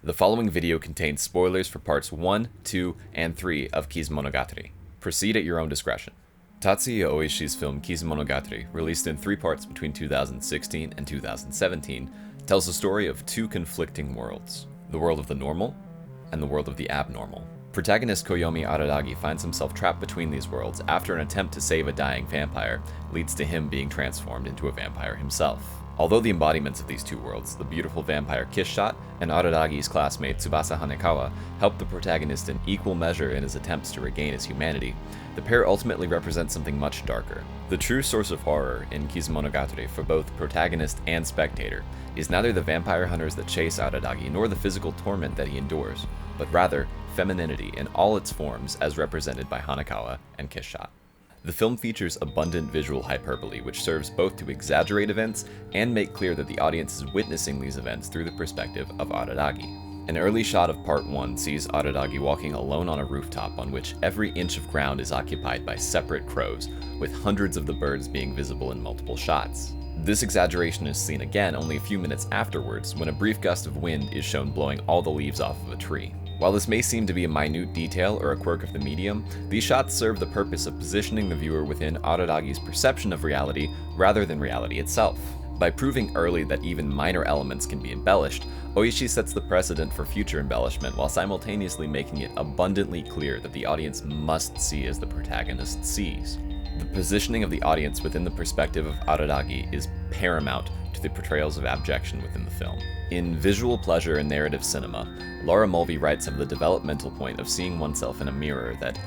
The following video contains spoilers for parts 1, 2, and 3 of Kizumonogatari. Proceed at your own discretion. Tatsuya Oishi's film Kizumonogatari, released in 3 parts between 2016 and 2017, tells the story of 2 conflicting worlds: the world of the normal and the world of the abnormal. Protagonist Koyomi Araragi finds himself trapped between these worlds after an attempt to save a dying vampire leads to him being transformed into a vampire himself. Although the embodiments of these 2 worlds, the beautiful vampire Kishshot and Araragi's classmate Tsubasa Hanekawa, help the protagonist in equal measure in his attempts to regain his humanity, the pair ultimately represent something much darker. The true source of horror in Kizumonogatari for both protagonist and spectator is neither the vampire hunters that chase Araragi nor the physical torment that he endures, but rather femininity in all its forms as represented by Hanekawa and Kishshot. The film features abundant visual hyperbole, which serves both to exaggerate events and make clear that the audience is witnessing these events through the perspective of Araragi. An early shot of part 1 sees Araragi walking alone on a rooftop on which every inch of ground is occupied by separate crows, with hundreds of the birds being visible in multiple shots. This exaggeration is seen again only a few minutes afterwards, when a brief gust of wind is shown blowing all the leaves off of a tree. While this may seem to be a minute detail or a quirk of the medium, these shots serve the purpose of positioning the viewer within Araragi's perception of reality rather than reality itself. By proving early that even minor elements can be embellished, Oishi sets the precedent for future embellishment while simultaneously making it abundantly clear that the audience must see as the protagonist sees. The positioning of the audience within the perspective of Araragi is paramount to the portrayals of abjection within the film. In Visual Pleasure and Narrative Cinema, Laura Mulvey writes of the developmental point of seeing oneself in a mirror that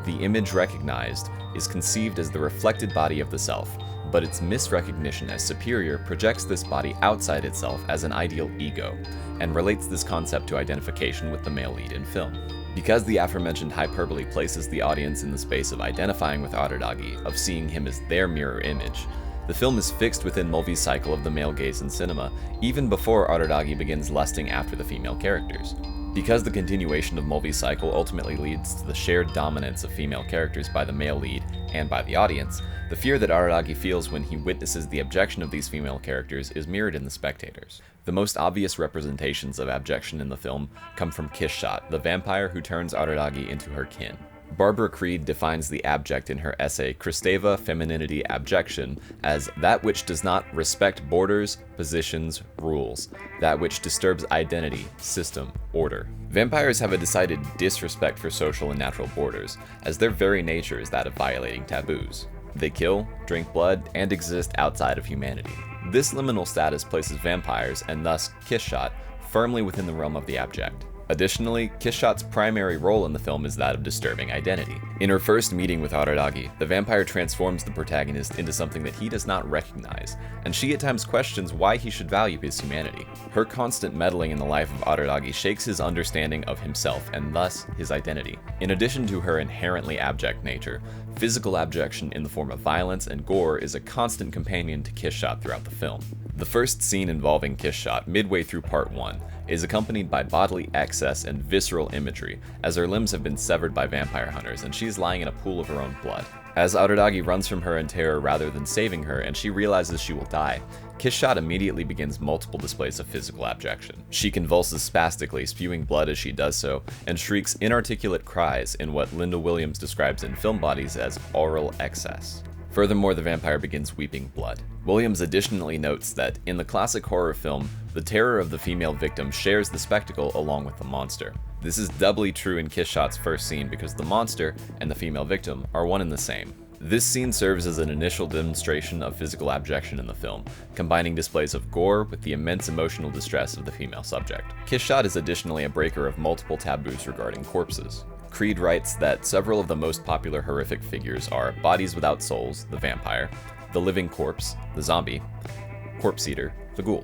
the image recognized is conceived as the reflected body of the self, but its misrecognition as superior projects this body outside itself as an ideal ego, and relates this concept to identification with the male lead in film. Because the aforementioned hyperbole places the audience in the space of identifying with Araragi, of seeing him as their mirror image, the film is fixed within Mulvey's cycle of the male gaze in cinema, even before Araragi begins lusting after the female characters. Because the continuation of Mulvey's cycle ultimately leads to the shared dominance of female characters by the male lead and by the audience, the fear that Araragi feels when he witnesses the abjection of these female characters is mirrored in the spectators. The most obvious representations of abjection in the film come from Kishshot, the vampire who turns Araragi into her kin. Barbara Creed defines the abject in her essay Kristeva, Femininity, Abjection as that which does not respect borders, positions, rules, that which disturbs identity, system, order. Vampires have a decided disrespect for social and natural borders, as their very nature is that of violating taboos. They kill, drink blood, and exist outside of humanity. This liminal status places vampires, and thus Kishshot, firmly within the realm of the abject. Additionally, Kishshot's primary role in the film is that of disturbing identity. In her first meeting with Araragi, the vampire transforms the protagonist into something that he does not recognize, and she at times questions why he should value his humanity. Her constant meddling in the life of Araragi shakes his understanding of himself and thus his identity. In addition to her inherently abject nature, physical abjection in the form of violence and gore is a constant companion to Kishshot throughout the film. The first scene involving Kishshot, midway through part 1, is accompanied by bodily excess and visceral imagery, as her limbs have been severed by vampire hunters and she is lying in a pool of her own blood. As Araragi runs from her in terror rather than saving her and she realizes she will die, Kishshot immediately begins multiple displays of physical abjection. She convulses spastically, spewing blood as she does so, and shrieks inarticulate cries in what Linda Williams describes in film bodies as oral excess. Furthermore, the vampire begins weeping blood. Williams additionally notes that in the classic horror film, the terror of the female victim shares the spectacle along with the monster. This is doubly true in Kishshot's first scene because the monster and the female victim are one and the same. This scene serves as an initial demonstration of physical abjection in the film, combining displays of gore with the immense emotional distress of the female subject. Kishshot is additionally a breaker of multiple taboos regarding corpses. Creed writes that several of the most popular horrific figures are Bodies Without Souls, the vampire, the living corpse, the zombie, corpse eater, the ghoul,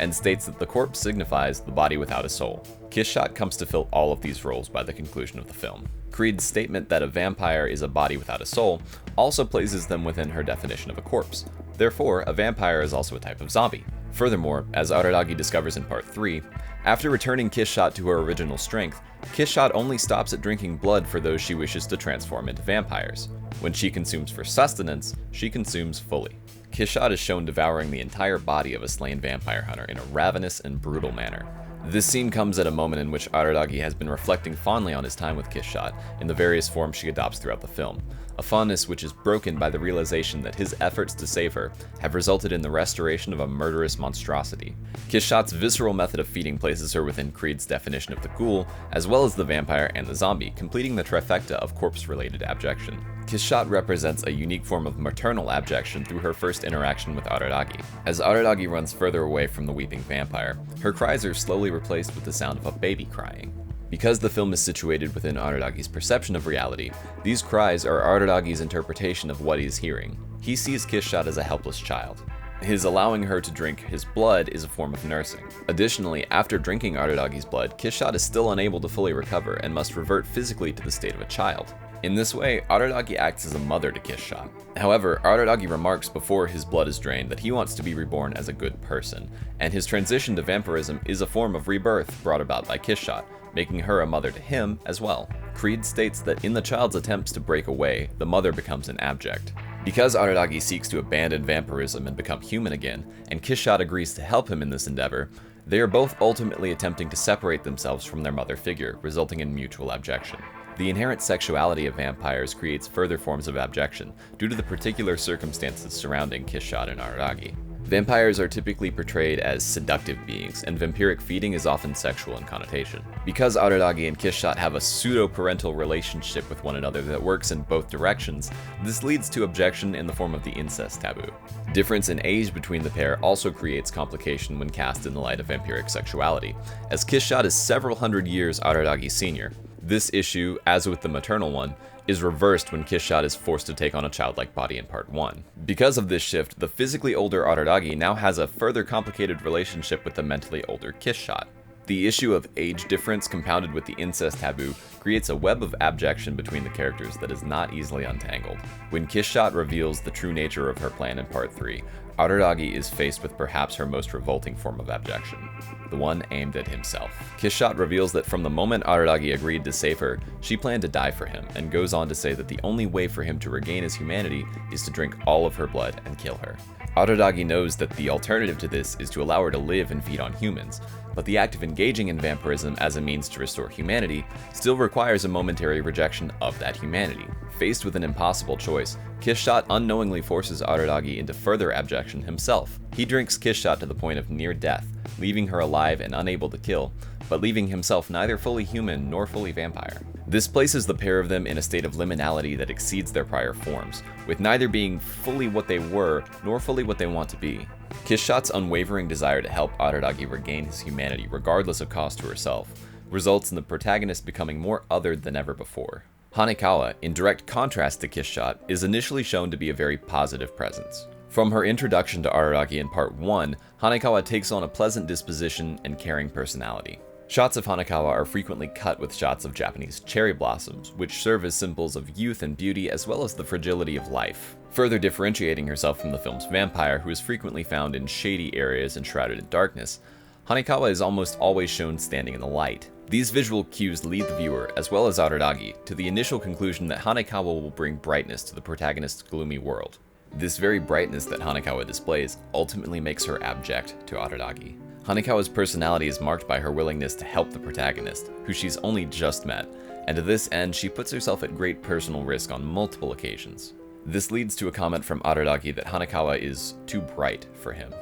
and states that the corpse signifies the body without a soul. Kishshot comes to fill all of these roles by the conclusion of the film. Creed's statement that a vampire is a body without a soul also places them within her definition of a corpse. Therefore, a vampire is also a type of zombie. Furthermore, as Araragi discovers in part 3, after returning Kishshot to her original strength, Kishshot only stops at drinking blood for those she wishes to transform into vampires. When she consumes for sustenance, she consumes fully. Kishshot is shown devouring the entire body of a slain vampire hunter in a ravenous and brutal manner. This scene comes at a moment in which Araragi has been reflecting fondly on his time with Kissshot in the various forms she adopts throughout the film, a fondness which is broken by the realization that his efforts to save her have resulted in the restoration of a murderous monstrosity. Kissshot's visceral method of feeding places her within Creed's definition of the ghoul, as well as the vampire and the zombie, completing the trifecta of corpse-related abjection. Kissshot represents a unique form of maternal abjection through her first interaction with Araragi. As Araragi runs further away from the weeping vampire, her cries are slowly replaced with the sound of a baby crying. Because the film is situated within Araragi's perception of reality, these cries are Araragi's interpretation of what he's hearing. He sees Kissshot as a helpless child. His allowing her to drink his blood is a form of nursing. Additionally, after drinking Araragi's blood, Kissshot is still unable to fully recover and must revert physically to the state of a child. In this way, Araragi acts as a mother to Kissshot. However, Araragi remarks before his blood is drained that he wants to be reborn as a good person, and his transition to vampirism is a form of rebirth brought about by Kissshot, making her a mother to him as well. Creed states that in the child's attempts to break away, the mother becomes an abject. Because Araragi seeks to abandon vampirism and become human again, and Kissshot agrees to help him in this endeavor, they are both ultimately attempting to separate themselves from their mother figure, resulting in mutual abjection. The inherent sexuality of vampires creates further forms of abjection due to the particular circumstances surrounding Kissshot and Araragi. Vampires are typically portrayed as seductive beings, and vampiric feeding is often sexual in connotation. Because Araragi and Kissshot have a pseudo-parental relationship with one another that works in both directions, this leads to abjection in the form of the incest taboo. Difference in age between the pair also creates complication when cast in the light of vampiric sexuality, as Kissshot is several hundred years Araragi's senior. This issue, as with the maternal one, is reversed when Kissshot is forced to take on a childlike body in part 1. Because of this shift, the physically older Araragi now has a further complicated relationship with the mentally older Kissshot. The issue of age difference compounded with the incest taboo creates a web of abjection between the characters that is not easily untangled. When Kissshot reveals the true nature of her plan in part 3, Araragi is faced with perhaps her most revolting form of abjection, the one aimed at himself. Kissshot reveals that from the moment Araragi agreed to save her, she planned to die for him, and goes on to say that the only way for him to regain his humanity is to drink all of her blood and kill her. Araragi knows that the alternative to this is to allow her to live and feed on humans, but the act of engaging in vampirism as a means to restore humanity still requires a momentary rejection of that humanity. Faced with an impossible choice, Kissshot unknowingly forces Araragi into further abjection himself. He drinks Kissshot to the point of near death, leaving her alive and unable to kill, but leaving himself neither fully human nor fully vampire. This places the pair of them in a state of liminality that exceeds their prior forms, with neither being fully what they were nor fully what they want to be. Kissshot's unwavering desire to help Araragi regain his humanity regardless of cost to herself results in the protagonist becoming more othered than ever before. Hanekawa, in direct contrast to Kissshot, is initially shown to be a very positive presence. From her introduction to Araragi in part 1, Hanekawa takes on a pleasant disposition and caring personality. Shots of Hanekawa are frequently cut with shots of Japanese cherry blossoms, which serve as symbols of youth and beauty as well as the fragility of life. Further differentiating herself from the film's vampire, who is frequently found in shady areas and shrouded in darkness, Hanekawa is almost always shown standing in the light. These visual cues lead the viewer, as well as Araragi, to the initial conclusion that Hanekawa will bring brightness to the protagonist's gloomy world. This very brightness that Hanekawa displays ultimately makes her abject to Araragi. Hanekawa's personality is marked by her willingness to help the protagonist, who she's only just met, and to this end she puts herself at great personal risk on multiple occasions. This leads to a comment from Araragi that Hanekawa is too bright for him.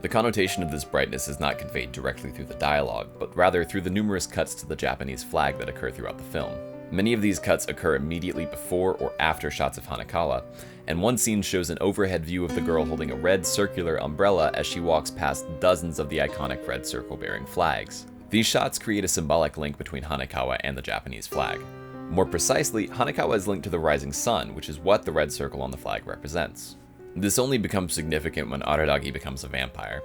The connotation of this brightness is not conveyed directly through the dialogue, but rather through the numerous cuts to the Japanese flag that occur throughout the film. Many of these cuts occur immediately before or after shots of Hanekawa, and one scene shows an overhead view of the girl holding a red circular umbrella as she walks past dozens of the iconic red circle-bearing flags. These shots create a symbolic link between Hanekawa and the Japanese flag. More precisely, Hanekawa is linked to the rising sun, which is what the red circle on the flag represents. This only becomes significant when Araragi becomes a vampire.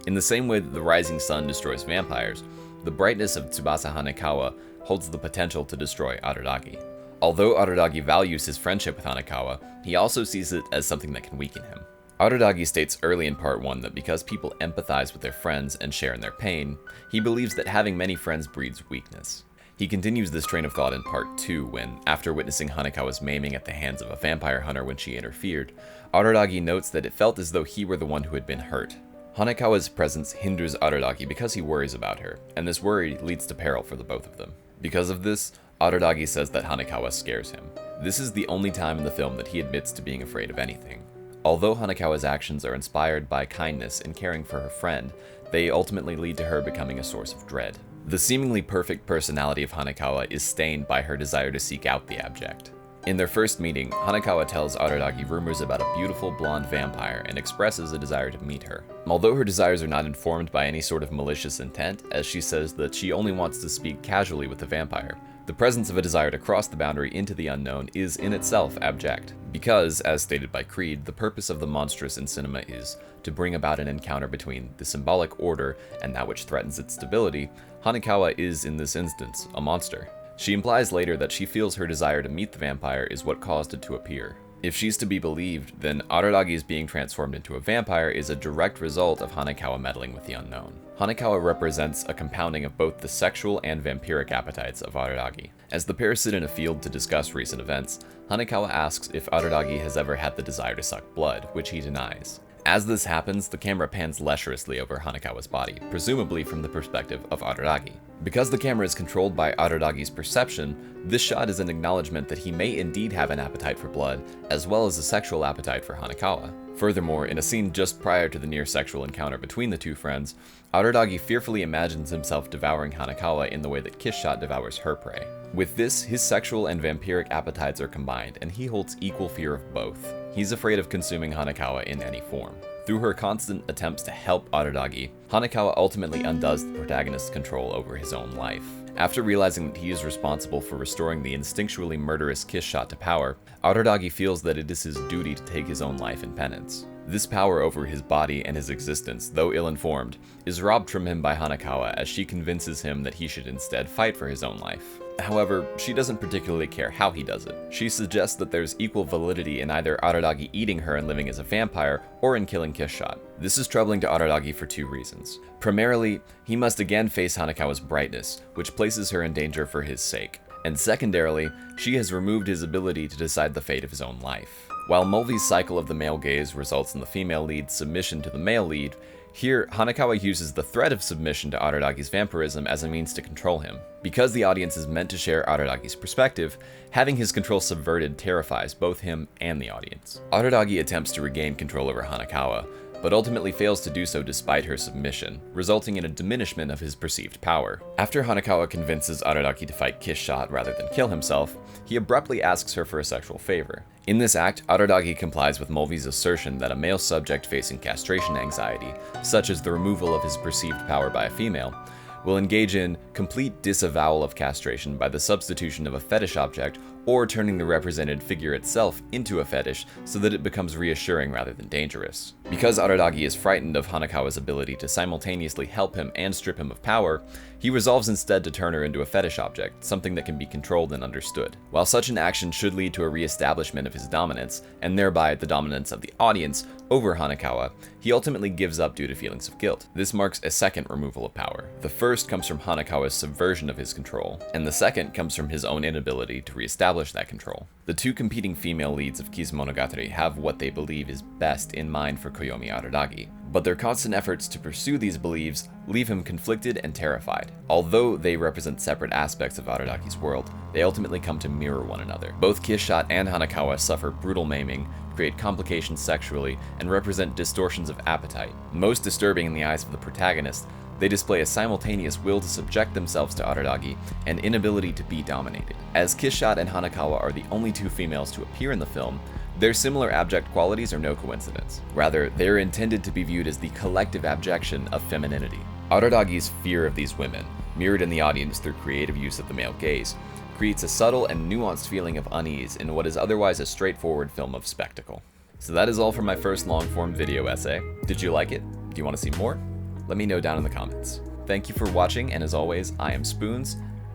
In the same way that the rising sun destroys vampires, the brightness of Tsubasa Hanekawa holds the potential to destroy Araragi. Although Araragi values his friendship with Hanekawa, he also sees it as something that can weaken him. Araragi states early in part 1 that because people empathize with their friends and share in their pain, he believes that having many friends breeds weakness. He continues this train of thought in part 2 when, after witnessing Hanekawa's maiming at the hands of a vampire hunter when she interfered, Araragi notes that it felt as though he were the one who had been hurt. Hanekawa's presence hinders Araragi because he worries about her, and this worry leads to peril for the both of them. Because of this, Araragi says that Hanekawa scares him. This is the only time in the film that he admits to being afraid of anything. Although Hanekawa's actions are inspired by kindness and caring for her friend, they ultimately lead to her becoming a source of dread. The seemingly perfect personality of Hanekawa is stained by her desire to seek out the abject. In their first meeting, Hanekawa tells Araragi rumors about a beautiful blonde vampire and expresses a desire to meet her. Although her desires are not informed by any sort of malicious intent, as she says that she only wants to speak casually with the vampire, the presence of a desire to cross the boundary into the unknown is in itself abject. Because, as stated by Creed, the purpose of the monstrous in cinema is to bring about an encounter between the symbolic order and that which threatens its stability, Hanekawa is, in this instance, a monster. She implies later that she feels her desire to meet the vampire is what caused it to appear. If she's to be believed, then Araragi's being transformed into a vampire is a direct result of Hanekawa meddling with the unknown. Hanekawa represents a compounding of both the sexual and vampiric appetites of Araragi. As the pair sit in a field to discuss recent events, Hanekawa asks if Araragi has ever had the desire to suck blood, which he denies. As this happens, the camera pans lecherously over Hanekawa's body, presumably from the perspective of Araragi. Because the camera is controlled by Araragi's perception, this shot is an acknowledgement that he may indeed have an appetite for blood, as well as a sexual appetite for Hanekawa. Furthermore, in a scene just prior to the near sexual encounter between the two friends, Araragi fearfully imagines himself devouring Hanekawa in the way that Kissshot devours her prey. With this, his sexual and vampiric appetites are combined, and he holds equal fear of both. He's afraid of consuming Hanekawa in any form. Through her constant attempts to help Araragi, Hanekawa ultimately undoes the protagonist's control over his own life. After realizing that he is responsible for restoring the instinctually murderous Kissshot to power, Araragi feels that it is his duty to take his own life in penance. This power over his body and his existence, though ill-informed, is robbed from him by Hanekawa as she convinces him that he should instead fight for his own life. However, she doesn't particularly care how he does it. She suggests that there's equal validity in either Araragi eating her and living as a vampire, or in killing Kissshot. This is troubling to Araragi for two reasons. Primarily, he must again face Hanekawa's brightness, which places her in danger for his sake. And secondarily, she has removed his ability to decide the fate of his own life. While Mulvey's cycle of the male gaze results in the female lead's submission to the male lead, here, Hanekawa uses the threat of submission to Araragi's vampirism as a means to control him. Because the audience is meant to share Araragi's perspective, having his control subverted terrifies both him and the audience. Araragi attempts to regain control over Hanekawa, but ultimately fails to do so despite her submission, resulting in a diminishment of his perceived power. After Hanekawa convinces Araragi to fight Kissshot rather than kill himself, he abruptly asks her for a sexual favor. In this act, Araragi complies with Mulvey's assertion that a male subject facing castration anxiety, such as the removal of his perceived power by a female, will engage in complete disavowal of castration by the substitution of a fetish object or turning the represented figure itself into a fetish so that it becomes reassuring rather than dangerous. Because Araragi is frightened of Hanekawa's ability to simultaneously help him and strip him of power, he resolves instead to turn her into a fetish object, something that can be controlled and understood. While such an action should lead to a re-establishment of his dominance, and thereby the dominance of the audience over Hanekawa, he ultimately gives up due to feelings of guilt. This marks a second removal of power. The first comes from Hanekawa's subversion of his control, and the second comes from his own inability to re-establish that control. The two competing female leads of Kizumonogatari have what they believe is best in mind for Koyomi Araragi, but their constant efforts to pursue these beliefs leave him conflicted and terrified. Although they represent separate aspects of Araragi's world, they ultimately come to mirror one another. Both Kissshot and Hanekawa suffer brutal maiming, create complications sexually, and represent distortions of appetite. Most disturbing in the eyes of the protagonist, they display a simultaneous will to subject themselves to Araragi and inability to be dominated. As Kissshot and Hanekawa are the only two females to appear in the film, their similar abject qualities are no coincidence. Rather, they are intended to be viewed as the collective abjection of femininity. Araragi's fear of these women, mirrored in the audience through creative use of the male gaze, creates a subtle and nuanced feeling of unease in what is otherwise a straightforward film of spectacle. So that is all for my first long-form video essay. Did you like it? Do you want to see more? Let me know down in the comments. Thank you for watching, and as always, I am Spoons,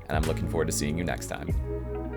and I'm looking forward to seeing you next time.